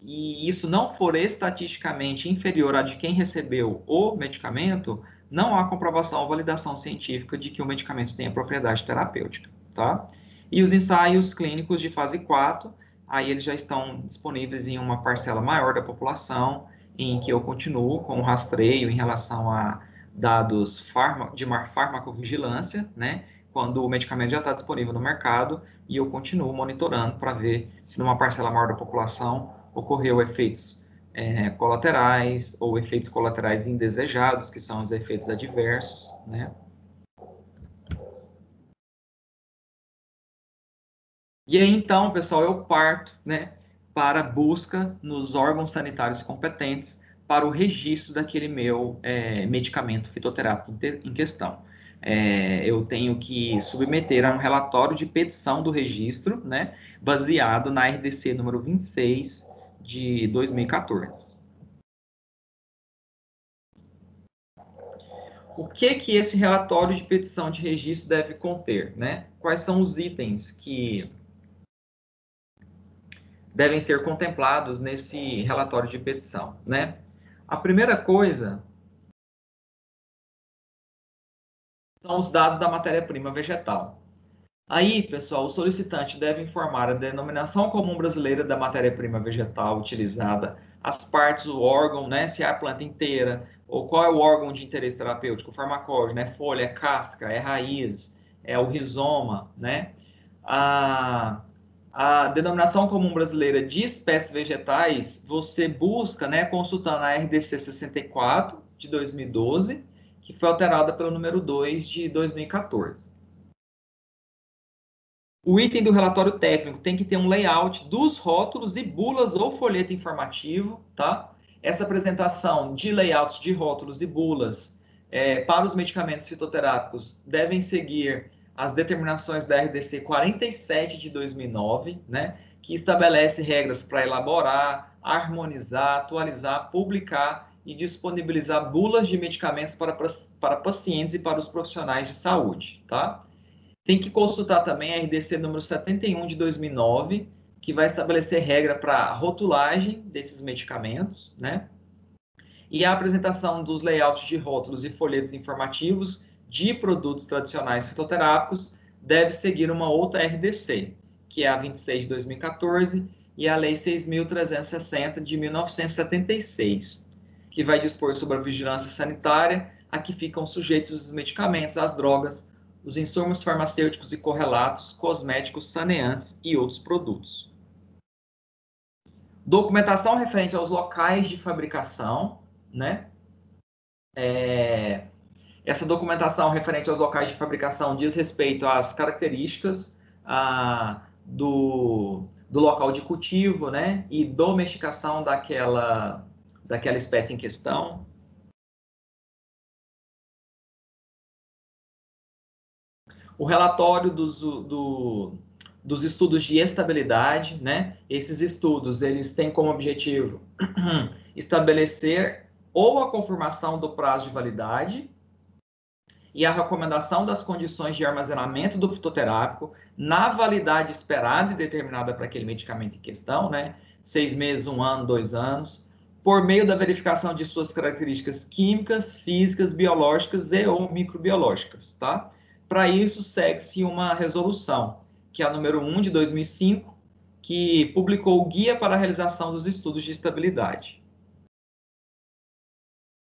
e isso não for estatisticamente inferior à de quem recebeu o medicamento, não há comprovação ou validação científica de que o medicamento tenha propriedade terapêutica, tá? E os ensaios clínicos de fase 4, aí eles já estão disponíveis em uma parcela maior da população, em que eu continuo com o rastreio em relação a dados de farmacovigilância, né? Quando o medicamento já está disponível no mercado, e eu continuo monitorando para ver se numa parcela maior da população ocorreu efeitos colaterais ou efeitos colaterais indesejados, que são os efeitos adversos, né? E aí, então, pessoal, eu parto, né, para a busca nos órgãos sanitários competentes para o registro daquele meu medicamento fitoterápico em questão. Eu tenho que submeter a um relatório de petição do registro, né, baseado na RDC número 26 de 2014. O que esse relatório de petição de registro deve conter, né? Quais são os itens que devem ser contemplados nesse relatório de petição, né? A primeira coisa são os dados da matéria-prima vegetal. Aí, pessoal, o solicitante deve informar a denominação comum brasileira da matéria-prima vegetal utilizada, as partes do órgão, né, se é a planta inteira, ou qual é o órgão de interesse terapêutico, o farmacóide, né, folha, é casca, é raiz, é o rizoma, né? A denominação comum brasileira de espécies vegetais, você busca, né, consultando a RDC 64 de 2012, que foi alterada pelo número 2 de 2014. O item do relatório técnico tem que ter um layout dos rótulos e bulas ou folheto informativo, tá? Essa apresentação de layouts de rótulos e bulas para os medicamentos fitoterápicos devem seguir as determinações da RDC 47 de 2009, né? Que estabelece regras para elaborar, harmonizar, atualizar, publicar e disponibilizar bulas de medicamentos para pacientes e para os profissionais de saúde, tá? Tem que consultar também a RDC número 71 de 2009, que vai estabelecer regra para a rotulagem desses medicamentos, né? E a apresentação dos layouts de rótulos e folhetos informativos de produtos tradicionais fitoterápicos deve seguir uma outra RDC, que é a 26 de 2014 e a Lei 6.360 de 1976, que vai dispor sobre a vigilância sanitária a que ficam sujeitos os medicamentos, as drogas, os insumos farmacêuticos e correlatos, cosméticos, saneantes e outros produtos. Documentação referente aos locais de fabricação, né? Essa documentação referente aos locais de fabricação diz respeito às características do local de cultivo, né? E domesticação daquela espécie em questão. O relatório dos estudos de estabilidade, né? Esses estudos, eles têm como objetivo estabelecer ou a confirmação do prazo de validade e a recomendação das condições de armazenamento do fitoterápico na validade esperada e determinada para aquele medicamento em questão, né? 6 meses, 1 ano, 2 anos, por meio da verificação de suas características químicas, físicas, biológicas e ou microbiológicas, tá? Para isso, segue-se uma resolução, que é a número 1 de 2005, que publicou o Guia para a Realização dos Estudos de Estabilidade.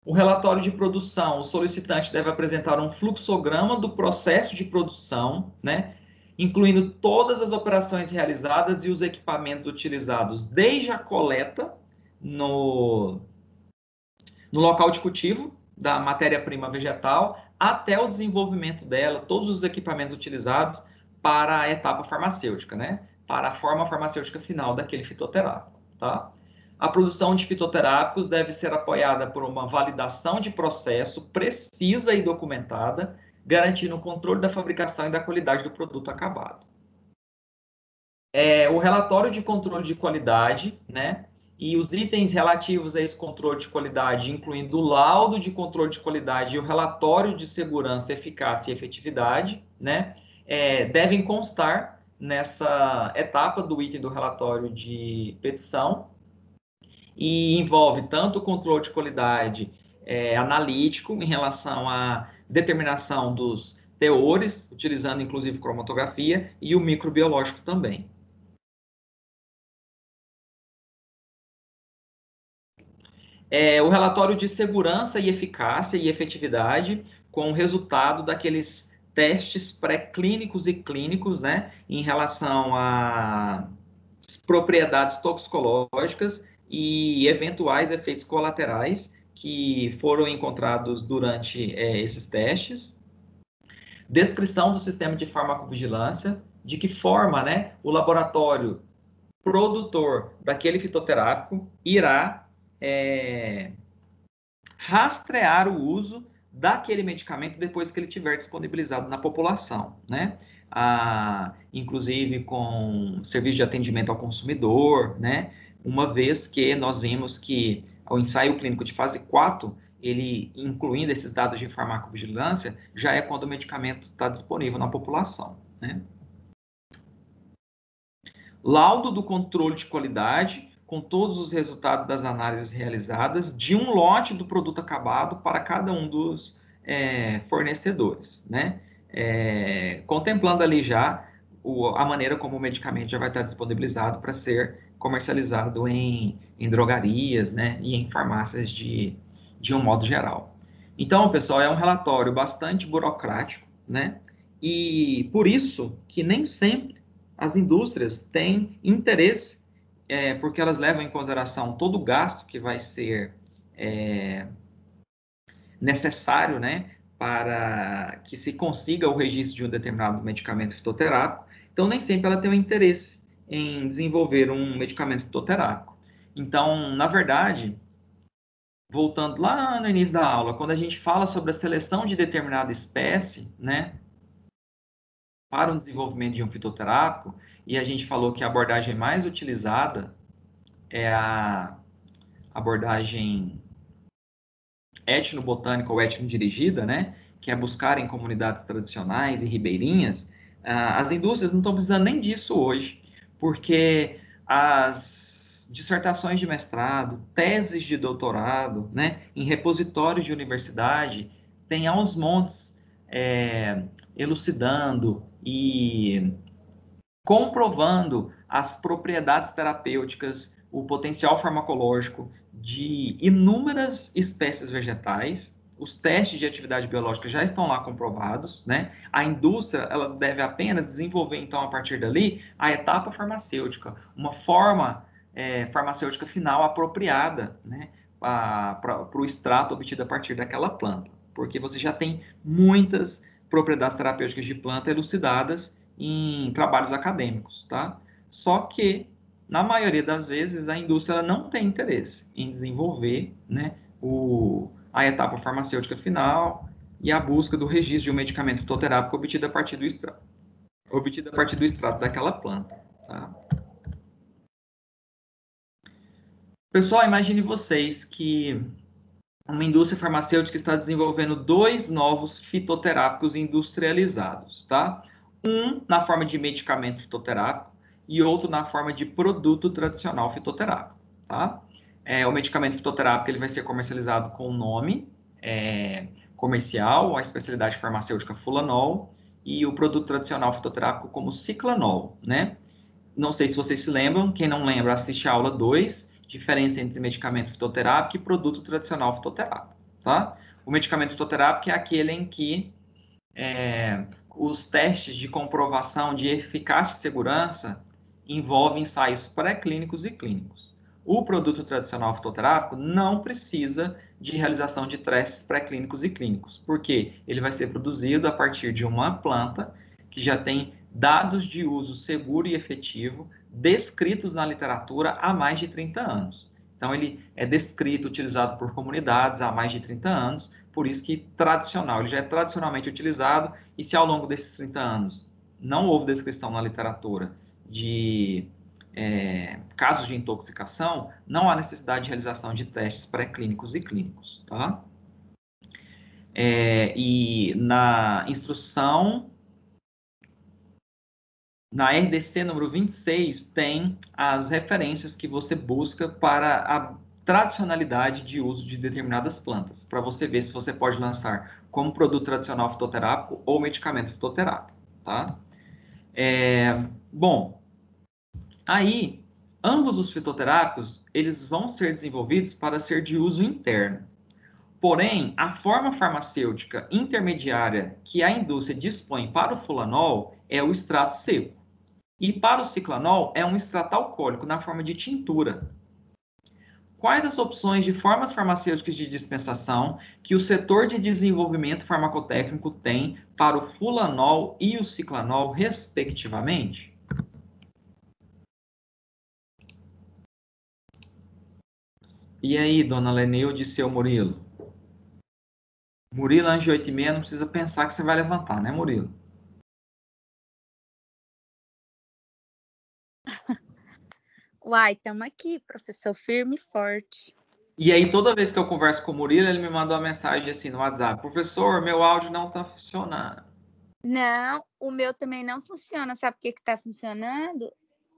O relatório de produção, o solicitante deve apresentar um fluxograma do processo de produção, né, incluindo todas as operações realizadas e os equipamentos utilizados, desde a coleta no local de cultivo da matéria-prima vegetal até o desenvolvimento dela, todos os equipamentos utilizados para a etapa farmacêutica, né? Para a forma farmacêutica final daquele fitoterápico, tá? A produção de fitoterápicos deve ser apoiada por uma validação de processo precisa e documentada, garantindo o controle da fabricação e da qualidade do produto acabado. O relatório de controle de qualidade, né? E os itens relativos a esse controle de qualidade, incluindo o laudo de controle de qualidade e o relatório de segurança, eficácia e efetividade, né? Devem constar nessa etapa do item do relatório de petição e envolve tanto o controle de qualidade analítico em relação à determinação dos teores, utilizando inclusive cromatografia, e o microbiológico também. O relatório de segurança e eficácia e efetividade com o resultado daqueles testes pré-clínicos e clínicos, né, em relação às propriedades toxicológicas e eventuais efeitos colaterais que foram encontrados durante esses testes. Descrição do sistema de farmacovigilância, de que forma, né, o laboratório produtor daquele fitoterápico irá rastrear o uso daquele medicamento depois que ele tiver disponibilizado na população, né? Inclusive com serviço de atendimento ao consumidor, né? Uma vez que nós vimos que o ensaio clínico de fase 4, ele, incluindo esses dados de farmacovigilância, já é quando o medicamento está disponível na população, né? Laudo do controle de qualidade, com todos os resultados das análises realizadas de um lote do produto acabado para cada um dos fornecedores, né? Contemplando ali já a maneira como o medicamento já vai estar disponibilizado para ser comercializado em drogarias, né? E em farmácias de um modo geral. Então, pessoal, é um relatório bastante burocrático, né? E por isso que nem sempre as indústrias têm interesse, porque elas levam em consideração todo o gasto que vai ser necessário, né, para que se consiga o registro de um determinado medicamento fitoterápico. Então, nem sempre ela tem o interesse em desenvolver um medicamento fitoterápico. Então, na verdade, voltando lá no início da aula, quando a gente fala sobre a seleção de determinada espécie, né, para o desenvolvimento de um fitoterápico, e a gente falou que a abordagem mais utilizada é a abordagem etnobotânica ou etnodirigida, né, que é buscar em comunidades tradicionais e ribeirinhas. As indústrias não estão precisando nem disso hoje, porque as dissertações de mestrado, teses de doutorado, né, em repositórios de universidade, tem aos montes elucidando e comprovando as propriedades terapêuticas, o potencial farmacológico de inúmeras espécies vegetais. Os testes de atividade biológica já estão lá comprovados, né? A indústria, ela deve apenas desenvolver, então, a partir dali, a etapa farmacêutica, uma forma farmacêutica final apropriada, né? Para o extrato obtido a partir daquela planta, porque você já tem muitas propriedades terapêuticas de planta elucidadas em trabalhos acadêmicos, tá? Só que, na maioria das vezes, a indústria não tem interesse em desenvolver, né, a etapa farmacêutica final e a busca do registro de um medicamento fitoterápico obtido a partir do extrato daquela planta, tá? Pessoal, imagine vocês que uma indústria farmacêutica está desenvolvendo 2 novos fitoterápicos industrializados, tá? Um na forma de medicamento fitoterápico e outro na forma de produto tradicional fitoterápico, tá? O medicamento fitoterápico ele vai ser comercializado com o nome comercial, a especialidade farmacêutica Fulanol, e o produto tradicional fitoterápico como Ciclanol, né? Não sei se vocês se lembram, quem não lembra, assiste a aula 2, diferença entre medicamento fitoterápico e produto tradicional fitoterápico. tá? O medicamento fitoterápico é aquele em que os testes de comprovação de eficácia e segurança envolvem ensaios pré-clínicos e clínicos. O produto tradicional fitoterápico não precisa de realização de testes pré-clínicos e clínicos, porque ele vai ser produzido a partir de uma planta que já tem dados de uso seguro e efetivo descritos na literatura há mais de 30 anos. Então, ele é descrito, utilizado por comunidades há mais de 30 anos, por isso que tradicional, ele já é tradicionalmente utilizado, e se ao longo desses 30 anos não houve descrição na literatura de casos de intoxicação, não há necessidade de realização de testes pré-clínicos e clínicos, tá? E na instrução, na RDC número 26, tem as referências que você busca para a tradicionalidade de uso de determinadas plantas, para você ver se você pode lançar como produto tradicional fitoterápico ou medicamento fitoterápico, tá? Bom, aí, ambos os fitoterápicos, eles vão ser desenvolvidos para ser de uso interno. Porém, a forma farmacêutica intermediária que a indústria dispõe para o fulanol é o extrato seco. E para o ciclanol é um extrato alcoólico na forma de tintura. Quais as opções de formas farmacêuticas de dispensação que o setor de desenvolvimento farmacotécnico tem para o fulanol e o ciclanol, respectivamente? E aí, dona Lenilde e seu Murilo? Murilo, antes de 8h30, não precisa pensar que você vai levantar, né, Murilo? Uai, estamos aqui, professor, firme e forte. E aí, toda vez que eu converso com o Murilo, ele me manda uma mensagem assim no WhatsApp: professor, meu áudio não está funcionando. Não, o meu também não funciona. Sabe por que está funcionando?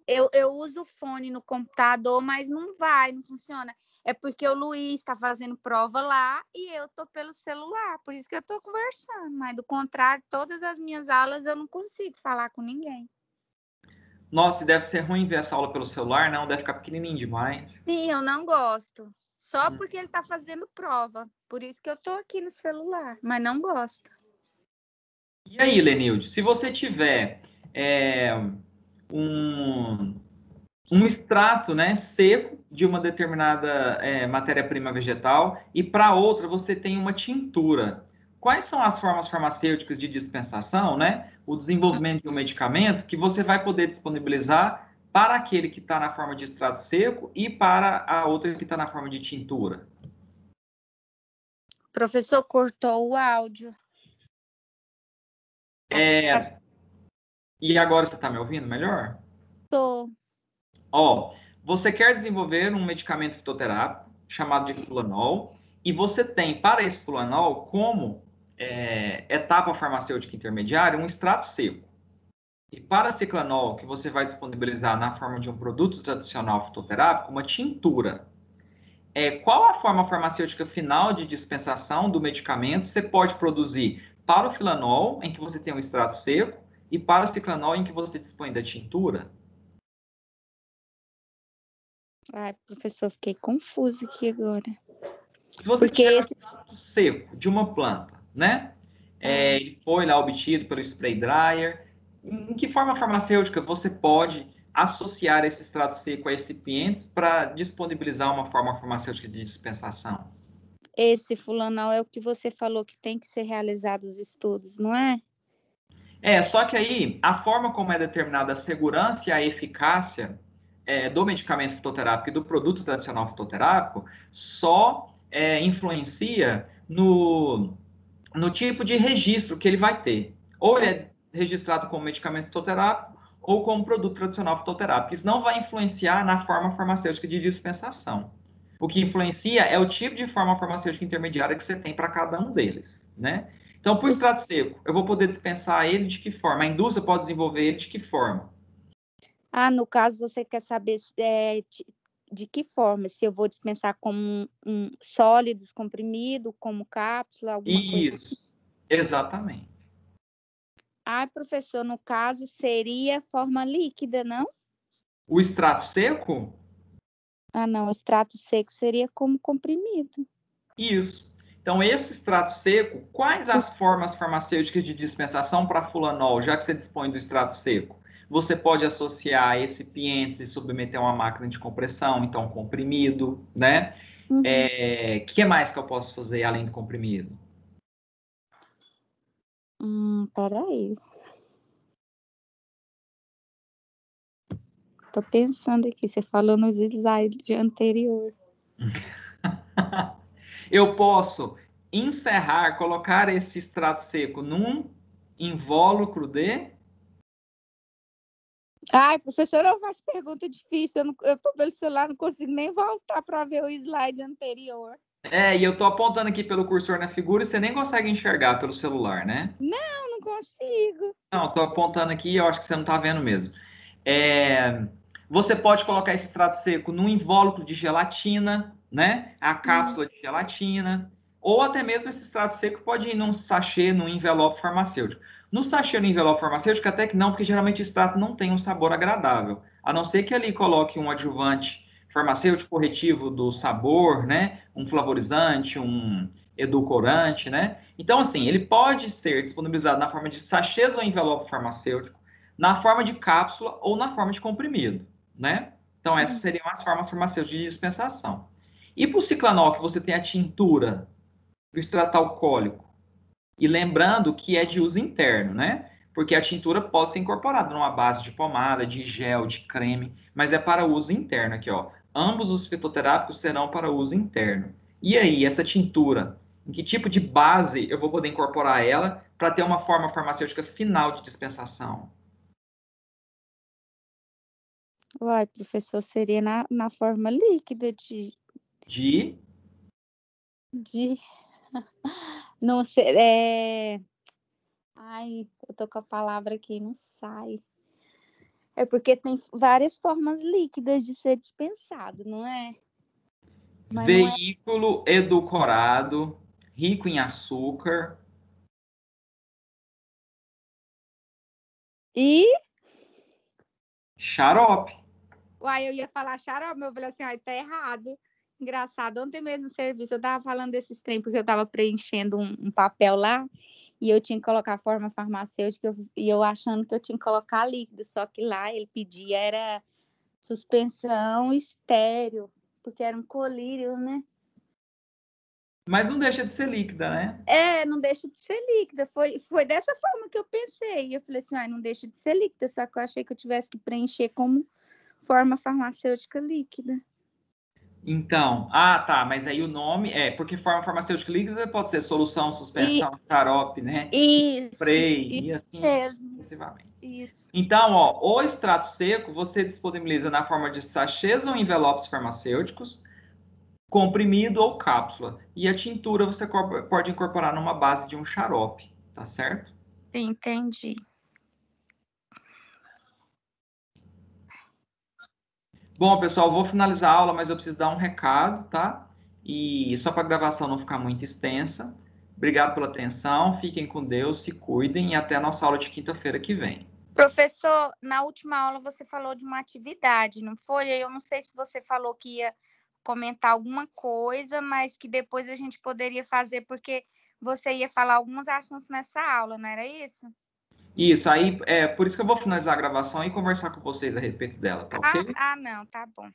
Eu uso o fone no computador, mas não funciona. É porque o Luiz está fazendo prova lá e eu estou pelo celular. Por isso que eu estou conversando. Mas, do contrário, todas as minhas aulas eu não consigo falar com ninguém. Nossa, deve ser ruim ver essa aula pelo celular, não? Deve ficar pequenininho demais. Sim, eu não gosto. Só porque ele está fazendo prova. Por isso que eu estou aqui no celular, mas não gosto. E aí, Lenilde, se você tiver um extrato, né, seco de uma determinada matéria-prima vegetal e para outra você tem uma tintura. Quais são as formas farmacêuticas de dispensação, né, o desenvolvimento de um medicamento que você vai poder disponibilizar para aquele que está na forma de extrato seco e para a outra que está na forma de tintura? O professor cortou o áudio. E agora você está me ouvindo melhor? Tô. Você quer desenvolver um medicamento fitoterápico chamado de fulanol, e você tem para esse fulanol como etapa farmacêutica intermediária um extrato seco. E para ciclanol, que você vai disponibilizar na forma de um produto tradicional fitoterápico, uma tintura. Qual a forma farmacêutica final de dispensação do medicamento você pode produzir para o filanol, em que você tem um extrato seco, e para o ciclanol, em que você dispõe da tintura? Ai, professor, fiquei confuso aqui agora. Se você Porque tiver um extrato seco de uma planta, né? Ah. Ele foi lá obtido pelo spray dryer. Em que forma farmacêutica você pode associar esse extrato seco a recipientes para disponibilizar uma forma farmacêutica de dispensação? Esse fulanol é o que você falou que tem que ser realizados os estudos, não é? Só que aí a forma como é determinada a segurança e a eficácia do medicamento fitoterápico e do produto tradicional fitoterápico só influencia no tipo de registro que ele vai ter. Ou ele é registrado como medicamento fitoterápico ou como produto tradicional fitoterápico. Isso não vai influenciar na forma farmacêutica de dispensação. O que influencia é o tipo de forma farmacêutica intermediária que você tem para cada um deles, né? Então, para o extrato seco, eu vou poder dispensar ele de que forma? A indústria pode desenvolver ele de que forma? No caso, você quer saber de que forma? Se eu vou dispensar como sólidos, comprimido, como cápsula, alguma coisa assim? Isso, exatamente. Professor, no caso, seria forma líquida, não? O extrato seco? Não, o extrato seco seria como comprimido. Isso. Então, esse extrato seco, quais as formas farmacêuticas de dispensação para fulanol, já que você dispõe do extrato seco? Você pode associar recipientes e submeter a uma máquina de compressão, então comprimido, né? Que mais que eu posso fazer além do comprimido? Peraí. Tô pensando aqui, você falou nos slides anterior. Eu posso encerrar, colocar esse extrato seco num invólucro de... Ai, professora, eu faço pergunta difícil. Eu tô pelo celular, não consigo nem voltar para ver o slide anterior. E eu tô apontando aqui pelo cursor na figura e você nem consegue enxergar pelo celular, né? Não consigo. Não, tô apontando aqui e eu acho que você não tá vendo mesmo. Você pode colocar esse extrato seco num invólucro de gelatina, né? A cápsula de gelatina, ou até mesmo esse extrato seco pode ir num sachê, num envelope farmacêutico. No sachê, no envelope farmacêutico, até que não, porque geralmente o extrato não tem um sabor agradável. A não ser que ali coloque um adjuvante farmacêutico corretivo do sabor, né? Um flavorizante, um edulcorante, né? Então, assim, ele pode ser disponibilizado na forma de sachês ou envelope farmacêutico, na forma de cápsula ou na forma de comprimido, né? Então, essas seriam as formas farmacêuticas de dispensação. E para o ciclanol, que você tem a tintura, o extrato alcoólico, e lembrando que é de uso interno, né? Porque a tintura pode ser incorporada numa base de pomada, de gel, de creme, mas é para uso interno aqui, ó. Ambos os fitoterápicos serão para uso interno. E aí, essa tintura, em que tipo de base eu vou poder incorporar ela para ter uma forma farmacêutica final de dispensação? Uai, professor, seria na forma líquida De de... Não sei, Ai, eu tô com a palavra aqui, não sai. É porque tem várias formas líquidas de ser dispensado, não é? Mas não é. veículo edulcorado, rico em açúcar, E, xarope. uai, eu ia falar xarope, mas eu falei assim, ai, tá errado. Engraçado, ontem mesmo no serviço, eu tava falando desses trem, porque eu tava preenchendo um papel lá, e eu tinha que colocar a forma farmacêutica, e eu achando que eu tinha que colocar líquido, só que lá ele pedia era suspensão estéreo, porque era um colírio, né? Mas não deixa de ser líquida, né? Não deixa de ser líquida. Foi dessa forma que eu pensei. Eu falei assim, não deixa de ser líquida, só que eu achei que eu tivesse que preencher como forma farmacêutica líquida. Então, tá, mas aí o nome porque forma farmacêutica líquida pode ser solução, E suspensão, xarope, né? isso, Spray isso e assim mesmo. sucessivamente. Isso. Então, ó, o extrato seco você disponibiliza na forma de sachês ou envelopes farmacêuticos, comprimido ou cápsula. E a tintura você pode incorporar numa base de um xarope, tá certo? Entendi. Bom, pessoal, vou finalizar a aula, mas eu preciso dar um recado, tá? E só para a gravação não ficar muito extensa. Obrigado pela atenção, fiquem com Deus, se cuidem e até a nossa aula de quinta-feira que vem. Professor, na última aula você falou de uma atividade, não foi? Eu não sei se você falou que ia comentar alguma coisa, mas que depois a gente poderia fazer, porque você ia falar alguns assuntos nessa aula, não era isso? Isso, aí por isso que eu vou finalizar a gravação e conversar com vocês a respeito dela, tá ok? Não, tá bom.